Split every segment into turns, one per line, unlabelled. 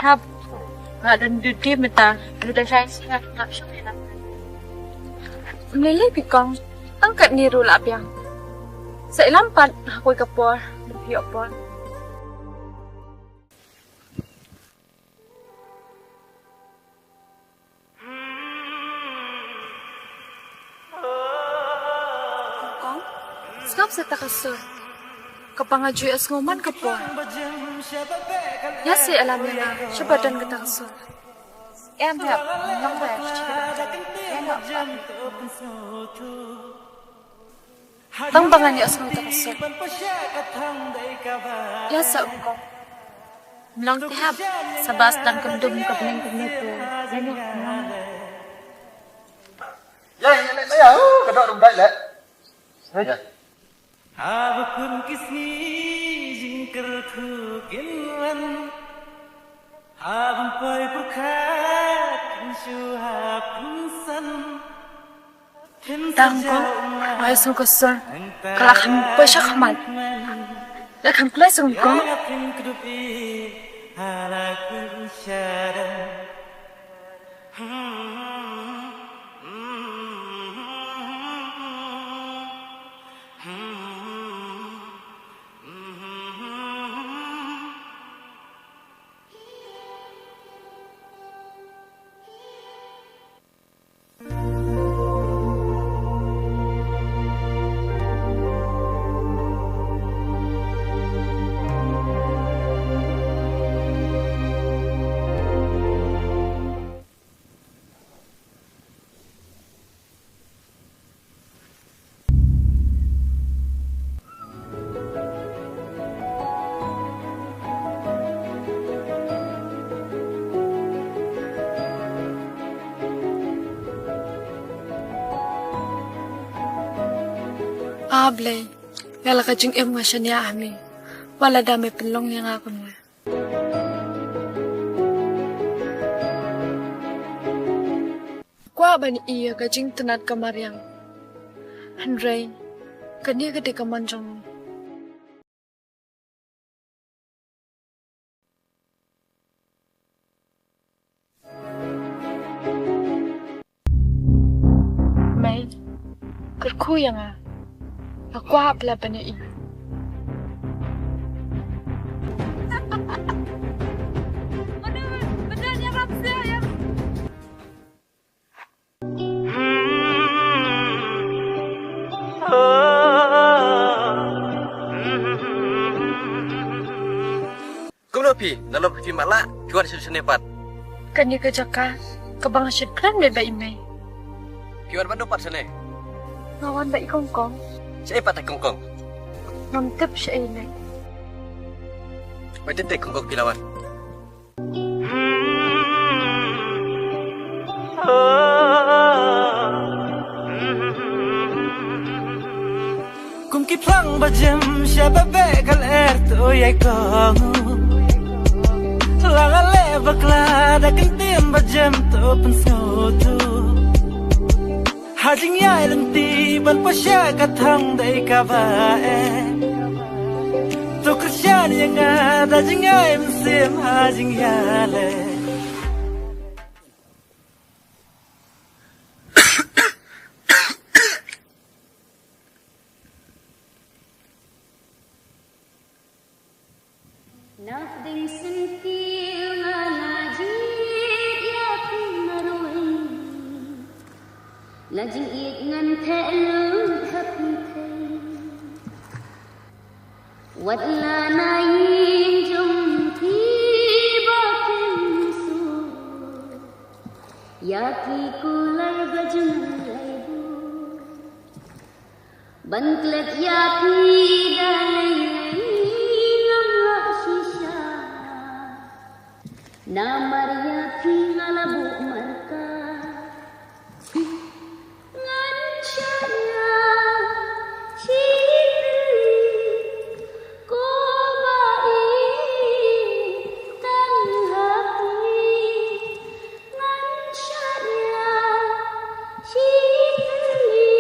hab dan dudi meta udah saya sih nggak bisa enak Mlili pikong angkat niru lapyang sa ilampat ako'y kapor napiyopon Kong skap sa takasur kapangajoy as nguman kapor Yasi alam na siyabadan katakasur Em hẹp ngắm về em ngọc Tang bangan ni asal takasur Ya sa ko Melang tihap sabas dan kendum kebening po Yan
Ya, kedok rum dai lek. Ya.
Abakun kisni jingkar thu kinwan Abang pai purkhat kinsuhap kinsan
Tang ko ay so kasur kalakhan po siya kamat Lakhan kulay sa ko
Halakun syaran
Able, yala ka jing em nga siya niya ami. Wala dami pelong niya nga ako nga. Kwa ba ni iya ka jing tunat kamaryang? Handray, kanya ka di ka manjong. May, kerkuya nga. Aku pala ba niya iyo?
Kumnopi, dalam pipi malak, kiwan susu nepat.
Kanya ka jaka, kabang asyad kran may ba imay?
Kiwan ba dapat sana?
Ngawan ba ikong kong?
Saya patah kongkong.
Namtip siya inay.
Macam teh kongkong pilawan.
Kum ki plang bajem shababe kal to yai kong Lagale bakla da kentim bajem to pensotu Hajing yai lenti ban pasya kathang dai kabae To krisyan yang ada jingai msim hajing yale
Nothing sentil nganajit ya pinaroi Lajing it ngan the lu thap thei Wat la na yin jum thi ba kin su Ya ki kulai gajun lai bu Bantlet ya ki dalai Namarya pingalabu marka ngan chaya chiri ko bai tanghati ngan chaya chiri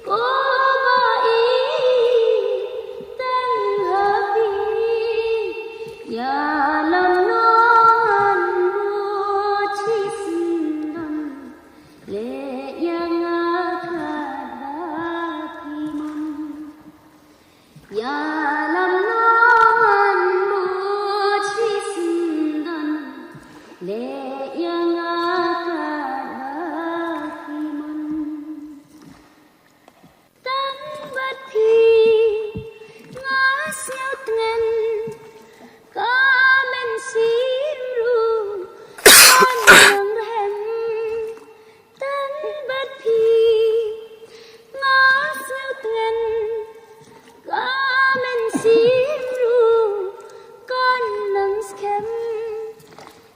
ko bai tanghati ya lam no lệ yang akan batimun ya lam non mochi sindan lệ yang akan batimun tang bati ngas nhau tengen kamen siru con đường rèm tân bất phi ngó siêu tiền kamen siru con nắng kem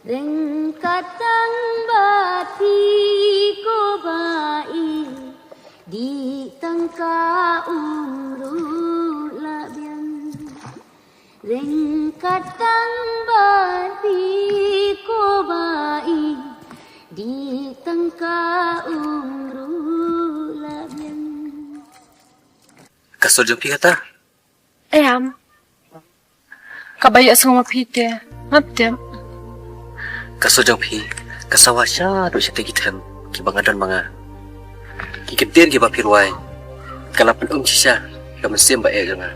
reng katang bati ko bai di tangka umru labian reng katang bati ko bai di tangka umru labian
Kasod yung kata.
Ayam. Kabaya sa mga pite. Mabdem.
Kasod yung kasawa siya doon siya tigitan kibangadon mga kikiptin kiba pirway kalapan siya kamansim ba nga.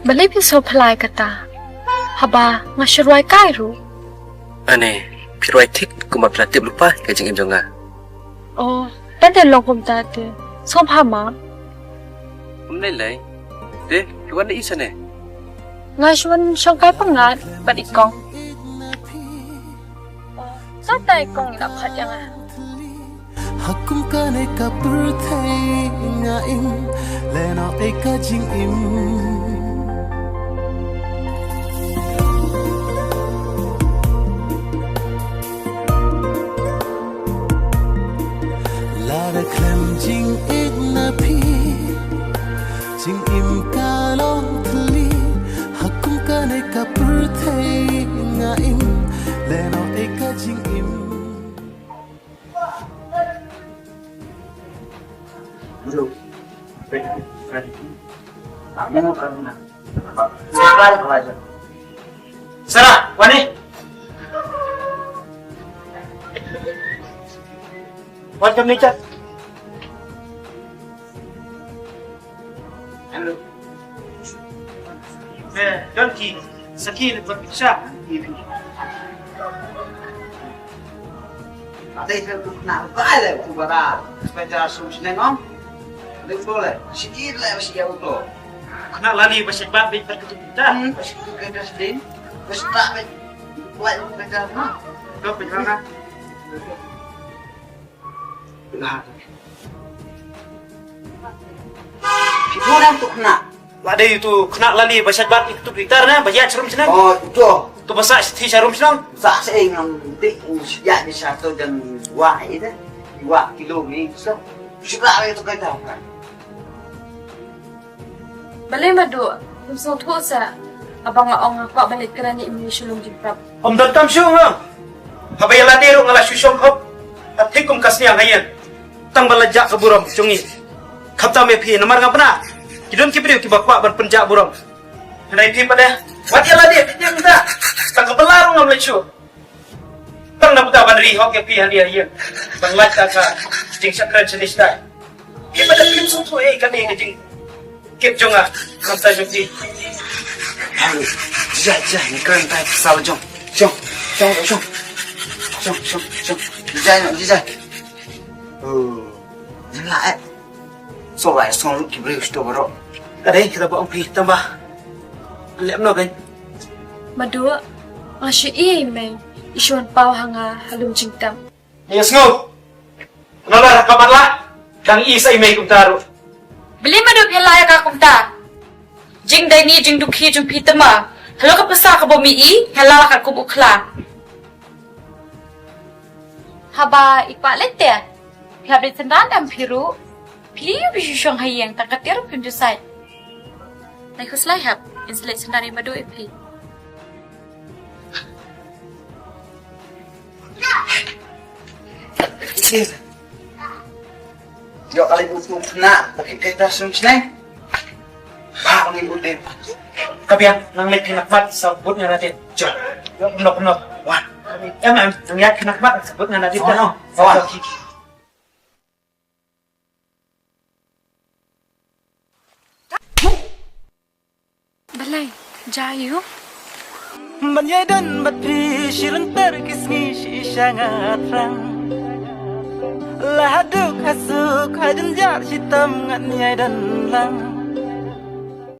Balay piso palay kata. Haba nga syurway kairo.
Ane pirway tik kumaplatib lupa kajing imjo nga.
Oh, tanda lang kong dati. Som hama.
Umnilay. De, luwan na isa ne.
Nga syuan siyang kay pangat. Ba't ikong? Saan ikong inapat yan nga?
Hakum ka na kapurtay nga im leno eka jing im Lara klem jing it na pi jing im kalong tli hakum ka na kapurtay nga im leno eka jing im
Belum. Jangan karena. Sekarang kau aja.
Sarah, Wani. What come nature? Hello. Donkey, Sakil, Bakisha.
Ada itu nak kaya tu bara. Sepeda sumsne ngom. Ada boleh. Sikit lah masih auto.
Kena lani basik babik berkutub kita.
Masih kerja sedin. Masih tak buat kerja mah.
Kau berjana.
Nah. Itu orang tu kena.
Ada itu kena lani basik babik itu gitar na, bayar serum senang.
Oh itu.
Tu basak seti serum senang.
Tak saya yang nanti sejak di satu dan dua itu. 2 kilo ni. So, suka itu kerja kan.
Balay madu. Kumsong tuwa sa. Abang nga ang ako balik ka na ni Emily Shulong Jiprap.
Om Dantam siyo nga. Habay ladero nga la syusyong hop. At hikum kas niya ngayon. Tang balajak ke burong cungi. Kapta me pi namar nga pana. Kidon kipriw kibakwa ban penjak burong. Henay pi pada. Wati aladir yang kita. Tang kebelarong nga melecyo. Tang nabuta ban rihok ya pi hadiah iya. Bang lata ka jing sakran jenis dah. Ki pada kim sung tu kami jing. Kip jonga. Kamta jungti.
Jah, ni keren tak kesal jom. Jom. Jah. Jelah So lại xong lúc kịp rêu cho bro.
Ở đây kita bawa pi tambah. Lem no kan.
Madu. Nga siya may. Isyuan pao hanga halong jingtam.
Yes ngo. Nala kapan lah. Kang isa imay kung taro.
Bili madu pilaya ka kumta. Jing day ni jing dukhi jing pitama. Halo ka pasa ka bumi halala ka kubukla. Haba ikpalit ya. Habis sendandam piru. Piliu bisyong hayang takatir kundusay. Naikus layhap. Insulit sendari madu ipi.
Yo kali butuh kena pakai kereta sumsne. Pak ngibut deh.
Kabiang nang lek kinakmat sabut nga natin. Jom. Yo penuh. Wah. Em nang yak kinakmat sabut nga natin.
Ano? Kawan.
Alay, jayu.
Ban yai dan bat pi shirin terkismi shisha ngatrang Lahaduk hasuk hajun jar hitam ngat yai dan lang